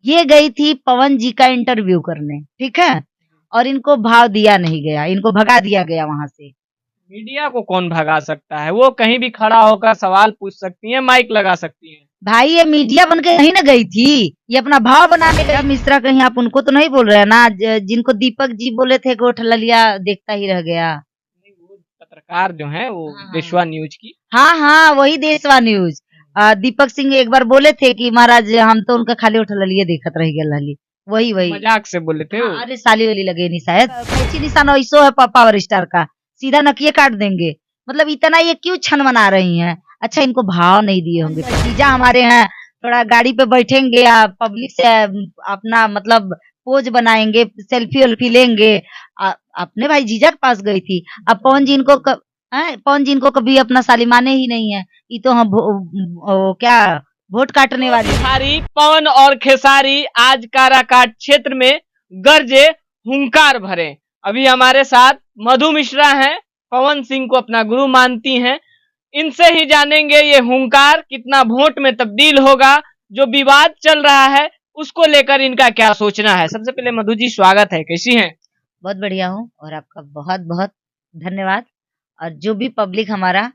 ये गई थी पवन जी का इंटरव्यू करने, ठीक है, और इनको भाव दिया नहीं गया, इनको भगा दिया गया वहां से। मीडिया को कौन भगा सकता है? वो कहीं भी खड़ा होकर सवाल पूछ सकती हैं, माइक लगा सकती हैं। भाई ये मीडिया बन के नहीं ना गई थी, ये अपना भाव बनाने गई। मिश्रा कहीं आप उनको तो नहीं बोल रहे हैं ना, जिनको दीपक जी बोले थे कि वो ठललिया देखता ही रह गया। नहीं, वो पत्रकार जो है वो हाँ देशवा न्यूज की। हाँ हाँ, वही देशवा न्यूज। दीपक सिंह एक बार बोले थे कि महाराज हम तो उनका खाली उठलिए देखत रह गया लली। वही वही मजाक से बोले थे वो। हाँ, अरे साली वाली लगे नहीं शायद, कैची निशान ऐसो है पावर स्टार का, सीधा नकिए काट देंगे। मतलब इतना ये क्यों छन मना रही हैं? अच्छा इनको भाव नहीं दिए होंगे, भतीजा हमारे हैं, थोड़ा गाड़ी पे बैठेंगे, पब्लिक से अपना मतलब पोज बनाएंगे, सेल्फी वेल्फी लेंगे। अपने भाई जीजा के पास गई थी। अब पवन जी इनको कभी अपना साली माने ही नहीं है। ये तो हम क्या वोट काटने वाले। बिहारी पवन और खेसारी आज काराकाट क्षेत्र में गरजे, हुंकार भरे। अभी हमारे साथ मधु मिश्रा हैं, पवन सिंह को अपना गुरु मानती हैं। इनसे ही जानेंगे ये हुंकार कितना वोट में तब्दील होगा। जो विवाद चल रहा है उसको लेकर इनका क्या सोचना है। सबसे पहले मधु जी स्वागत है, कैसी हैं? बहुत बढ़िया हूँ और आपका बहुत बहुत धन्यवाद। और जो भी पब्लिक हमारा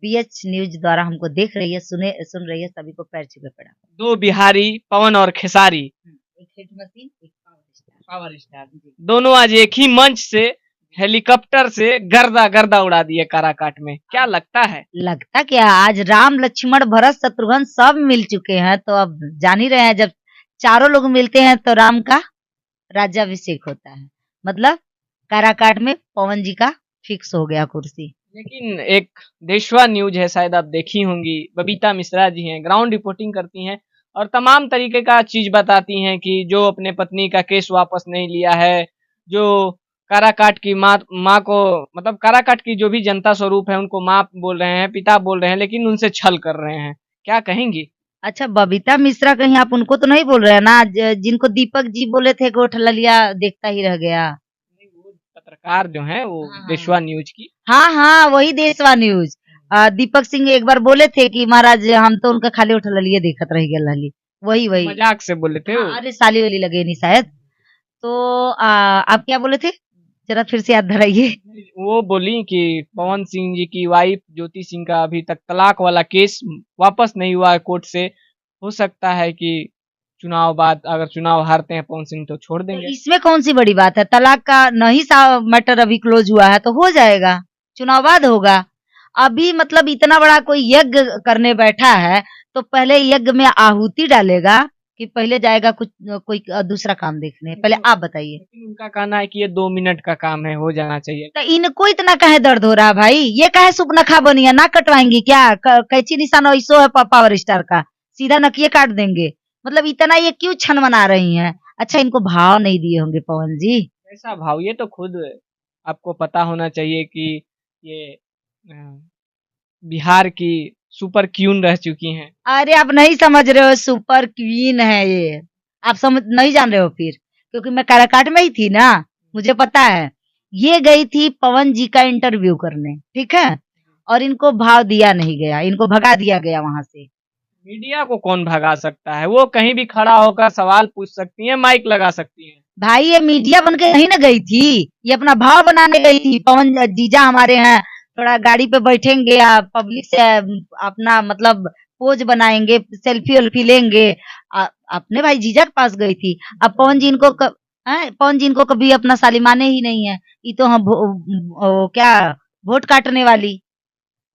बीएच न्यूज द्वारा हमको देख रही है, सुन रही है, सभी को पैर छू के प्रणाम। दो बिहारी पवन और खेसारी, एक हिट मशीन, एक पावर स्टार, दोनों आज एक ही मंच से हेलीकॉप्टर से गर्दा गर्दा उड़ा दिए काराकाट में। क्या लगता है? लगता क्या, आज राम लक्ष्मण भरत शत्रुघ्न सब मिल चुके हैं, तो अब जान ही रहे हैं, जब चारों लोग मिलते हैं तो राम का राज्याभिषेक होता है। मतलब काराकाट में पवन जी का फिक्स हो गया कुर्सी। लेकिन एक देशवा न्यूज है, शायद आप देखी होंगी, बबीता मिश्रा जी हैं, ग्राउंड रिपोर्टिंग करती हैं और तमाम तरीके का चीज बताती हैं कि जो अपने पत्नी का केस वापस नहीं लिया है, जो काराकाट की माँ को, मतलब काराकाट की जो भी जनता स्वरूप है उनको माँ बोल रहे हैं, पिता बोल रहे हैं, लेकिन उनसे छल कर रहे हैं। क्या कहेंगी? अच्छा बबीता मिश्रा कहीं आप उनको तो नहीं बोल रहे हैं ना, जिनको दीपक जी बोले थे कि वो ठललिया देखता ही रह गया। नहीं, वो पत्रकार जो है वो हाँ देशवा न्यूज की। हाँ, वही देशवा न्यूज। दीपक सिंह एक बार बोले थे कि महाराज हम तो उनका खाली उठलिए देखत रह गया लली। वही वही मजाक से बोले थे वो। हाँ, अरे साली वाली लगे नहीं शायद। तो आप क्या बोले थे, जरा फिर से याद धराइए। वो बोली कि पवन सिंह जी की वाइफ ज्योति सिंह का अभी तक तलाक वाला केस वापस नहीं हुआ है कोर्ट से। हो सकता है कि चुनाव बाद अगर चुनाव हारते हैं पवन सिंह तो छोड़ तो देंगे। इसमें कौन सी बड़ी बात है, तलाक का नहीं सा मैटर अभी क्लोज हुआ है तो हो जाएगा, चुनाव बाद होगा। अभी मतलब इतना बड़ा कोई यज्ञ करने बैठा है तो पहले यज्ञ में आहुति डालेगा कि पहले जाएगा कुछ कोई दूसरा काम देखने? पहले आप बताइए। लेकिन उनका कहना है कि ये 2 मिनट का काम है, हो जाना चाहिए। तो इनको इतना काहे दर्द हो रहा है भाई? ये काहे सुपनखा बनिया, ना कटवाएंगी क्या? कैची निशान ऐसो है पावर स्टार का, सीधा नकिए काट देंगे। मतलब इतना ये क्यों छन मना रही हैं? अच्छा इनको भाव नहीं दिए होंगे पवन जी। ऐसा भाव, ये तो खुद आपको पता होना चाहिए कि ये अ, बिहार की सुपर क्वीन रह चुकी हैं। अरे आप नहीं समझ रहे हो, सुपर क्वीन है ये, आप समझ नहीं जान रहे हो फिर, क्योंकि मैं काराकाट में ही थी ना, मुझे पता है। ये गई थी पवन जी का इंटरव्यू करने, ठीक है, और इनको भाव दिया नहीं गया, इनको भगा दिया गया वहां से। मीडिया को कौन भगा सकता है? वो कहीं भी खड़ा होकर सवाल पूछ सकती हैं, माइक लगा सकती हैं। भाई ये मीडिया बन के नहीं ना गई थी, ये अपना भाव बनाने गई थी। पवन जीजा हमारे हैं, थोड़ा गाड़ी पे बैठेंगे, पब्लिक से अपना मतलब पोज बनाएंगे, सेल्फी वेल्फी लेंगे। अपने भाई जीजा के पास गई थी। अब पवन जी इनको कभी अपना साली माने ही नहीं है। ये तो हम क्या वोट काटने वाली।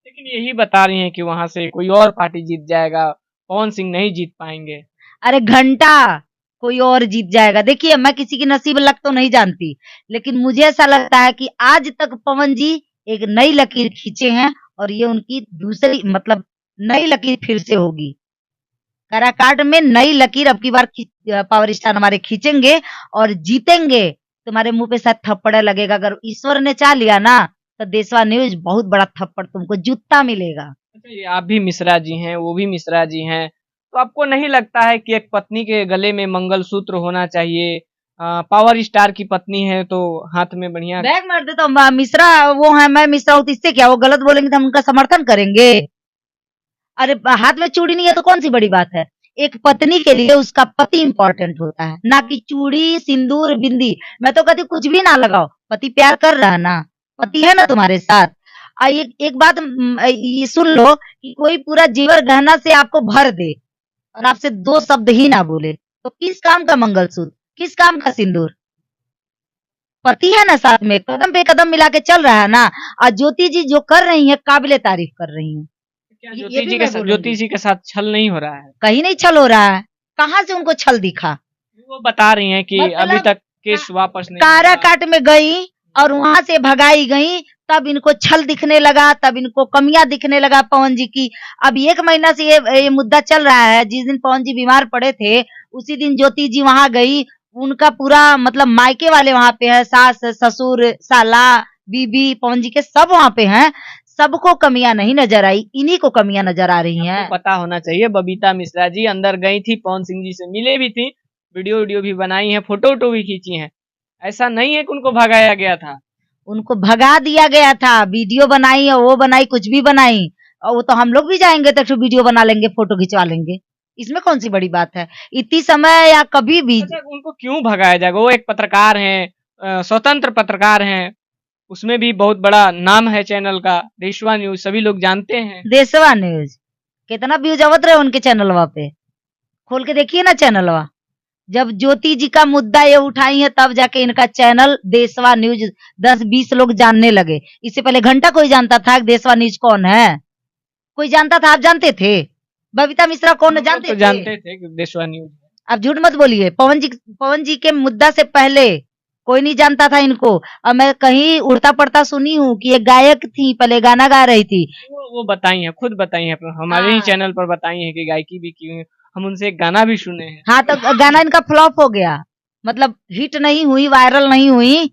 लेकिन यही बता रही हैं कि वहां से कोई और पार्टी जीत जाएगा, पवन सिंह नहीं जीत पाएंगे। अरे घंटा कोई और जीत जाएगा। देखिए मैं किसी की नसीब लक तो नहीं जानती, लेकिन मुझे ऐसा लगता है कि आज तक पवन जी एक नई लकीर खींचे हैं और ये उनकी दूसरी मतलब नई लकीर फिर से होगी। काराकाट में नई लकीर अब की बार पावर स्टार हमारे खींचेंगे और जीतेंगे। तुम्हारे मुंह पे शायद थप्पड़ लगेगा, अगर ईश्वर ने चाह लिया ना तो देशवा न्यूज बहुत बड़ा थप्पड़ तुमको जूता मिलेगा। अच्छा, ये आप भी मिश्रा जी हैं, वो भी मिश्रा जी हैं, तो आपको नहीं लगता है कि एक पत्नी के गले में मंगलसूत्र होना चाहिए? पावर स्टार की पत्नी है तो हाथ में बढ़िया बैग मार दे तो मिश्रा वो है, मैं मिश्रा हूं, तो इससे क्या, वो गलत बोलेंगे तो हम उनका समर्थन करेंगे? अरे हाथ में चूड़ी नहीं है तो कौन सी बड़ी बात है? एक पत्नी के लिए उसका पति इंपॉर्टेंट होता है, ना कि चूड़ी सिंदूर बिंदी। मैं तो कहती कुछ भी ना लगाओ, पति प्यार कर रहा है ना, पति है ना तुम्हारे साथ। एक बात ये सुन लो कि कोई पूरा जेवर गहना से आपको भर दे और आपसे दो शब्द ही ना बोले, तो किस काम का मंगलसूत्र, किस काम का सिंदूर। पति है ना साथ में, कदम पे कदम मिला के चल रहा है ना। और ज्योति जी जो कर रही है काबिले तारीफ कर रही है। क्या ये भी मैं बोलूंगी, ज्योति जी के साथ छल नहीं हो रहा है? कहीं नहीं छल हो रहा है, कहाँ से उनको छल दिखा। वो बता रही हैं कि मतलब अभी तक केस वापस नहीं काराकाट में गई और वहां से भगाई गई, तब इनको छल दिखने लगा, तब इनको कमियां दिखने लगा पवन जी की। अब 1 महीना से ये मुद्दा चल रहा है। जिस दिन पवन जी बीमार पड़े थे उसी दिन ज्योति जी वहां गई। उनका पूरा मतलब मायके वाले वहां पे है, सास ससुर साला बीबी पवन जी के सब वहां पे हैं। सबको कमियां नहीं नजर आई, इन्हीं को कमियां नजर आ रही हैं। पता होना चाहिए बबीता मिश्रा जी अंदर गई थी, पवन सिंह जी से मिले भी थी, वीडियो भी बनाई है, फोटो भी खींची है। ऐसा नहीं है कि उनको भगाया गया था, उनको भगा दिया गया था। वीडियो बनाई है, वो बनाई, कुछ भी बनाई, और वो तो हम लोग भी जाएंगे तो वीडियो बना लेंगे, फोटो खिंचवा लेंगे, इसमें कौन सी बड़ी बात है। इतनी समय या कभी भी उनको क्यों भगाया जाएगा? वो एक पत्रकार हैं, स्वतंत्र पत्रकार हैं, उसमें भी बहुत बड़ा नाम है चैनल का, देशवा न्यूज, सभी लोग जानते हैं। देशवा न्यूज कितना व्यूज आवत रहे उनके चैनलवा पे, खोल के देखिए ना चैनलवा। जब ज्योति जी का मुद्दा ये उठाई है तब जाके इनका चैनल देशवा न्यूज 10-20 लोग जानने लगे। इससे पहले घंटा कोई जानता था कि देशवा न्यूज कौन है? कोई जानता था? आप जानते थे? बबीता मिश्रा कौन जानते तो थे? जानते थे कि देशवा न्यूज। आप झूठ मत बोलिए। पवन जी के मुद्दा से पहले कोई नहीं जानता था इनको। और मैं कहीं उड़ता पड़ता सुनी हूँ कि एक गायक थी, पहले गाना गा रही थी। वो बताई है, खुद बताई है, हमारे ही चैनल पर बताई है कि गायकी भी की है। हम उनसे एक गाना भी सुने हैं। हाँ, तो गाना इनका फ्लॉप हो गया, मतलब हिट नहीं हुई, वायरल नहीं हुई,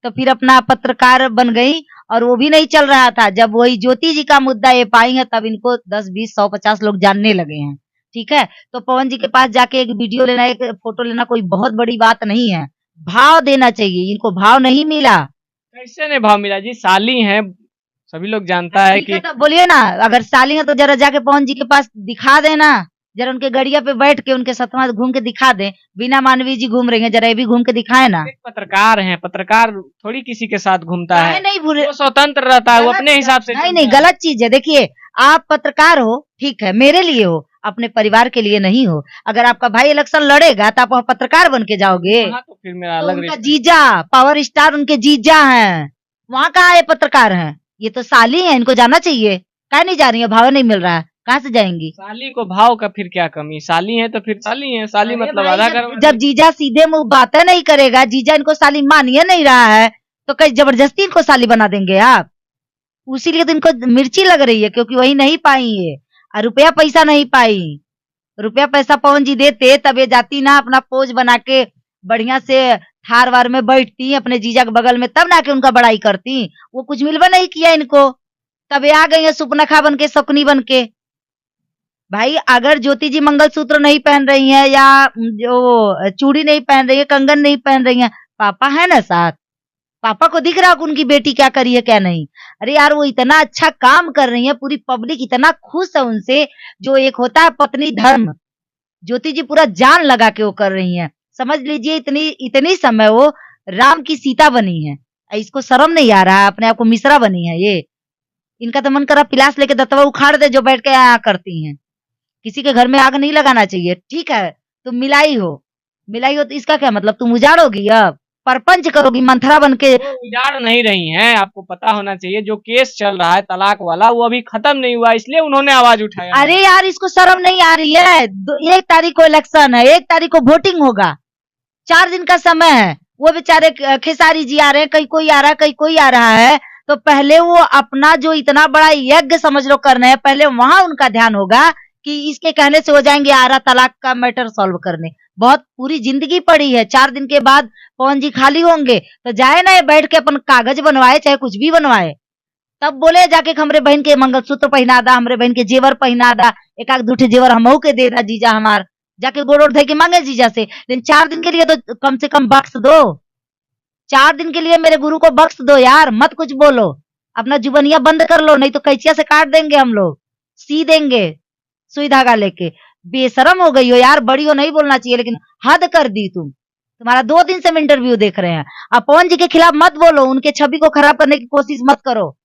तो फिर अपना पत्रकार बन गई और वो भी नहीं चल रहा था। जब वही ज्योति जी का मुद्दा ये पाई है तब इनको 10-20-100-50 लोग जानने लगे हैं। ठीक है, तो पवन जी के पास जाके एक वीडियो लेना, एक फोटो लेना कोई बहुत बड़ी बात नहीं है। भाव देना चाहिए, इनको भाव नहीं मिला। कैसे नहीं भाव मिला जी? साली हैं, सभी लोग जानता है कि। तो बोलिए ना, अगर साली है तो जरा जाके पवन जी के पास दिखा देना, जरा उनके गड़िया पे बैठ के उनके साथ घूम के दिखा दे। बिना मानवी जी घूम रही है, जरा ये भी घूम के दिखाए ना। एक पत्रकार हैं, पत्रकार थोड़ी किसी के साथ घूमता है, नहीं भूले, वो स्वतंत्र रहता है, वो अपने हिसाब से। नहीं, गलत चीज है। देखिए, आप पत्रकार हो, ठीक है, मेरे लिए हो, अपने परिवार के लिए नहीं हो। अगर आपका भाई इलेक्शन लड़ेगा तो आप वहाँ पत्रकार बन के जाओगे? तो फिर मेरा तो अलग उनका जीजा, पावर स्टार उनके जीजा हैं, वहाँ कहाँ ये पत्रकार हैं? ये तो साली है, इनको जाना चाहिए। कहा नहीं जा रही है? भाव नहीं मिल रहा है, कहाँ से जाएंगी? साली को भाव का फिर क्या कमी? साली है तो फिर साली है, साली मतलब आधा कर। जब जीजा सीधे मुंह बातें नहीं करेगा, जीजा इनको साली मान ही नहीं रहा है, तो कहीं जबरदस्ती इनको साली बना देंगे आप? उसी लिए तो इनको मिर्ची लग रही है, क्योंकि वही नहीं पाई है और रुपया पैसा नहीं पाई। रुपया पैसा पवन जी देते तब ये जाती ना, अपना पोज बना के बढ़िया से थार वार में बैठती अपने जीजा के बगल में, तब ना के उनका बड़ाई करती। वो कुछ मिलवा नहीं किया इनको, तब ये आ गई है सुपनखा बन के, शकुनी बन के। भाई, अगर ज्योति जी मंगलसूत्र नहीं पहन रही है या जो चूड़ी नहीं पहन रही है, कंगन नहीं पहन रही है, पापा है ना साथ, पापा को दिख रहा है उनकी बेटी क्या करी है क्या नहीं। अरे यार, वो इतना अच्छा काम कर रही है, पूरी पब्लिक इतना खुश है उनसे। जो एक होता है पत्नी धर्म, ज्योति जी पूरा जान लगा के वो कर रही हैं। समझ लीजिए इतनी समय वो राम की सीता बनी है। इसको शर्म नहीं आ रहा है, अपने आप को मिश्रा बनी है ये। इनका तो मन करा पिलास लेके दतवा उखाड़ दे जो बैठ के यहाँ करती हैं। किसी के घर में आग नहीं लगाना चाहिए। ठीक है, तुम मिलाई हो तो इसका क्या मतलब? तुम उजाड़ोगी, अब परपंच करोगी मंथरा बन के। उजाड़ नहीं रही हैं, आपको पता होना चाहिए। जो केस चल रहा है तलाक वाला, वो अभी खत्म नहीं हुआ, इसलिए उन्होंने आवाज उठाया। अरे यार, इसको शर्म नहीं आ रही है? 1 तारीख को इलेक्शन है, 1 तारीख को वोटिंग होगा, 4 दिन का समय है। वो बेचारे खेसारी जी आ रहे हैं, कहीं कोई आ रहा है, कहीं कोई आ रहा है, तो पहले वो अपना जो इतना बड़ा यज्ञ समझ लो करना है, पहले वहां उनका ध्यान होगा कि इसके कहने से हो जाएंगे आरा तलाक का मैटर सॉल्व करने। बहुत पूरी जिंदगी पड़ी है, 4 दिन के बाद पवन जी खाली होंगे तो जाए ना, बैठ के अपन कागज बनवाए, चाहे कुछ भी बनवाए, तब बोले जाके हमरे बहन के मंगलसूत्र पहना दा, हमरे बहन के जेवर पहना दा, एक आध दूठे जेवर हमहू के दे दा जीजा हमार, जाके गोड़ ओढ़ धे के मांगे जीजा से। लेकिन 4 दिन के लिए तो कम से कम बख्श दो। 4 दिन के लिए मेरे गुरु को बख्श दो यार, मत कुछ बोलो, अपना जुबनिया बंद कर लो, नहीं तो कैचिया से काट देंगे हम लोग, सी देंगे सुई धागा लेके। बेशरम हो गई हो यार, बड़ी हो नहीं बोलना चाहिए, लेकिन हद कर दी तुम। तुम्हारा 2 दिन से हम इंटरव्यू देख रहे हैं। अब पवन जी के खिलाफ मत बोलो, उनके छवि को खराब करने की कोशिश मत करो।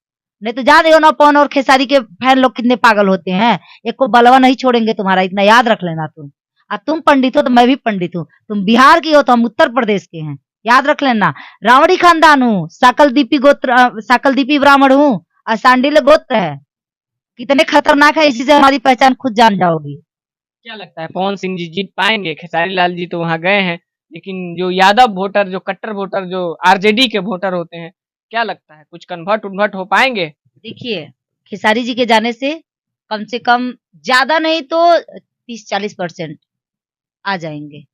नहीं तो जान रहे हो ना, पवन और खेसारी के फैन लोग कितने पागल होते हैं। एक को बलवा नहीं छोड़ेंगे तुम्हारा, इतना याद रख लेना तुम। अब तुम पंडित हो तो मैं भी पंडित हूँ। तुम बिहार की हो तो हम उत्तर प्रदेश के हैं, याद रख लेना। रावड़ी खानदान हूँ, साकलदीपी गोत्र, साकलदीपी ब्राह्मण हूँ, और सांडिल्य गोत्र है। कितने खतरनाक है, इसी से हमारी पहचान खुद जान जाओगी। क्या लगता है पवन सिंह जी जीत पाएंगे? खेसारी लाल जी तो वहां गए हैं, लेकिन जो यादव वोटर, जो कट्टर वोटर, जो आरजेडी के वोटर होते हैं, क्या लगता है कुछ कन्वर्ट उन्वर्ट हो पाएंगे? देखिए, खेसारी जी के जाने से कम ज्यादा नहीं तो 30-40% आ जाएंगे।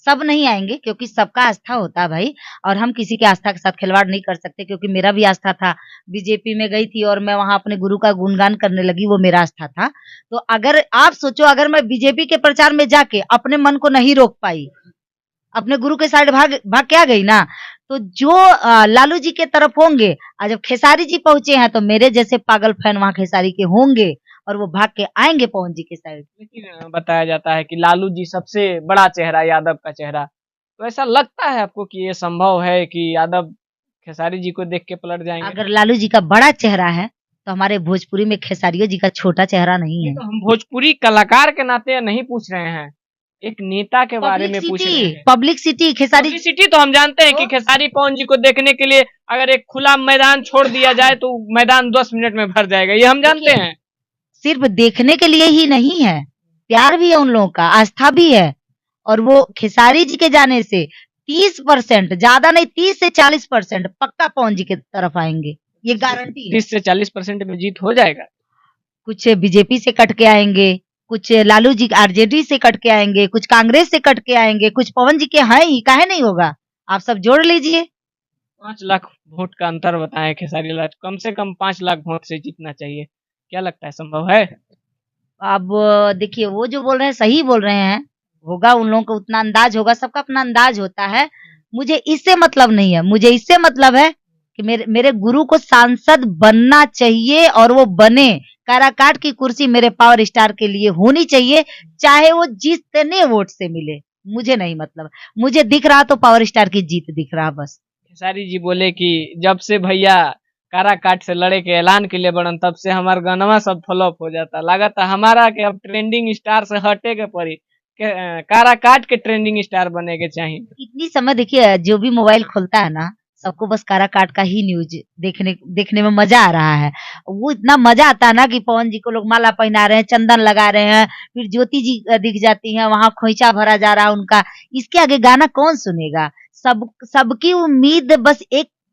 सब नहीं आएंगे, क्योंकि सबका आस्था होता है भाई, और हम किसी के आस्था के साथ खिलवाड़ नहीं कर सकते। क्योंकि मेरा भी आस्था था, बीजेपी में गई थी और मैं वहां अपने गुरु का गुणगान करने लगी, वो मेरा आस्था था। तो अगर आप सोचो, अगर मैं बीजेपी के प्रचार में जाके अपने मन को नहीं रोक पाई, अपने गुरु के साइड भाग भाग के आ गई ना, तो जो लालू जी के तरफ होंगे, और जब खेसारी जी पहुंचे हैं तो मेरे जैसे पागल फैन वहां खेसारी के होंगे, और वो भाग के आएंगे पवन जी के साइड। लेकिन बताया जाता है कि लालू जी सबसे बड़ा चेहरा, यादव का चेहरा, तो ऐसा लगता है आपको कि ये संभव है कि यादव खेसारी जी को देख के पलट जाएंगे? अगर लालू जी का बड़ा चेहरा है तो हमारे भोजपुरी में खेसारियो जी का छोटा चेहरा नहीं ये है। तो हम भोजपुरी कलाकार के नाते नहीं पूछ रहे हैं, एक नेता के बारे में पूछ रहे हैं। पब्लिसिटी खेसारी पब्लिसिटी तो हम जानते हैं कि खेसारी पवन जी को देखने के लिए अगर एक खुला मैदान छोड़ दिया जाए तो मैदान 10 मिनट में भर जाएगा, ये हम जानते हैं। सिर्फ देखने के लिए ही नहीं है, प्यार भी है उन लोगों का, आस्था भी है। और वो खेसारी जी के जाने से 30%, ज्यादा नहीं 30 से 40% पक्का पवन जी की तरफ आएंगे, ये गारंटी है। 30 से 40% में जीत हो जाएगा। कुछ बीजेपी से कट के आएंगे, कुछ लालू जी आरजेडी से कट के आएंगे, कुछ कांग्रेस से कट के आएंगे, कुछ पवन जी के हैं ही, काहे नहीं होगा। आप सब जोड़ लीजिए। 5 लाख वोट का अंतर बताएं खेसारी लाल, कम से कम 5 लाख वोट से जीतना चाहिए, क्या लगता है संभव है? अब देखिए, वो जो बोल रहे हैं सही बोल रहे हैं, होगा उन लोगों को उतना अंदाज होगा, सबका अपना अंदाज होता है। मुझे इससे मतलब नहीं है, मुझे इससे मतलब है कि मेरे मेरे गुरु को सांसद बनना चाहिए, और वो बने। काराकाट की कुर्सी मेरे पावर स्टार के लिए होनी चाहिए, चाहे वो जितने वोट से मिले, मुझे नहीं मतलब। मुझे दिख रहा तो पावर स्टार की जीत दिख रहा बस। खेसारी जी बोले कि जब से भैया काराकाट से लड़े के ऐलान के लिए बनन, तब से हमार गानवा सब फ्लॉप हो जाता, लागत हमारा के अब ट्रेंडिंग स्टार से हटे के पड़ी, काराकाट के ट्रेंडिंग स्टार बने के चाहिए। इतनी समय देखिए, जो भी मोबाइल खोलता है ना, सबको बस काराकाट का ही न्यूज देखने में मजा आ रहा है। वो इतना मजा आता है ना कि पवन जी को लोग माला पहना रहे हैं, चंदन लगा रहे हैं, फिर ज्योति जी दिख जाती हैं, वहां खोइचा भरा जा रहा है उनका। इसके आगे गाना कौन सुनेगा। सबकी उम्मीद बस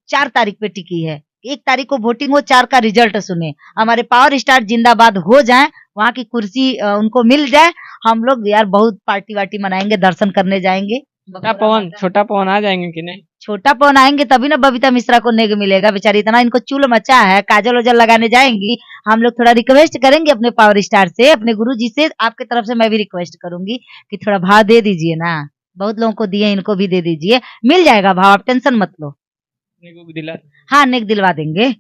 4 तारीख पे टिकी है। 1 तारीख को वोटिंग हो, 4 का रिजल्ट सुने, हमारे पावर स्टार जिंदाबाद हो जाए, वहां की कुर्सी उनको मिल जाए। हम लोग यार बहुत पार्टी वार्टी मनाएंगे, दर्शन करने जाएंगे। छोटा पवन आ जाएंगे कि नहीं? छोटा पवन आएंगे तभी ना बबीता मिश्रा को नेग मिलेगा, बेचारी इतना इनको चूल मचा है, काजल वजल लगाने जाएंगी। हम लोग थोड़ा रिक्वेस्ट करेंगे अपने पावर स्टार से, अपने गुरु जी से, आपके तरफ से मैं भी रिक्वेस्ट करूंगी कि थोड़ा भाव दे दीजिए ना। बहुत लोगों को दिए, इनको भी दे दीजिए, मिल जाएगा भाव, आप टेंशन मत लो। हाँ, नेक दिलवा देंगे।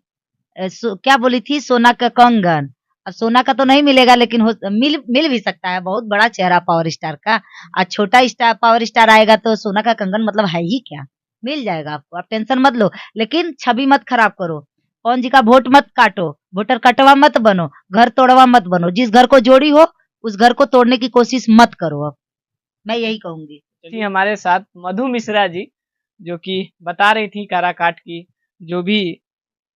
क्या बोली थी, सोना का कंगन। अब सोना का तो नहीं मिलेगा, लेकिन मिल भी सकता है, बहुत बड़ा चेहरा पावर स्टार का। और छोटा स्टार पावर स्टार आएगा तो सोना का कंगन मतलब है ही क्या, मिल जाएगा आपको, आप टेंशन मत लो। लेकिन छवि मत खराब करो, पवन जी का वोट मत काटो, वोटर कटवा मत बनो, घर तोड़वा मत बनो। जिस घर को जोड़ी हो उस घर को तोड़ने की कोशिश मत करो। अब मैं यही कहूंगी। थी हमारे साथ मधु मिश्रा जी, जो कि बता रही थी काराकाट की जो भी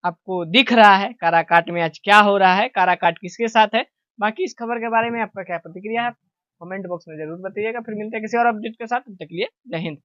आपको दिख रहा है, काराकाट में आज क्या हो रहा है, काराकाट किसके साथ है। बाकी इस खबर के बारे में आपका क्या प्रतिक्रिया है, कमेंट बॉक्स में जरूर बताइएगा। फिर मिलते हैं किसी और अपडेट के साथ, तब तक के लिए जय हिंद।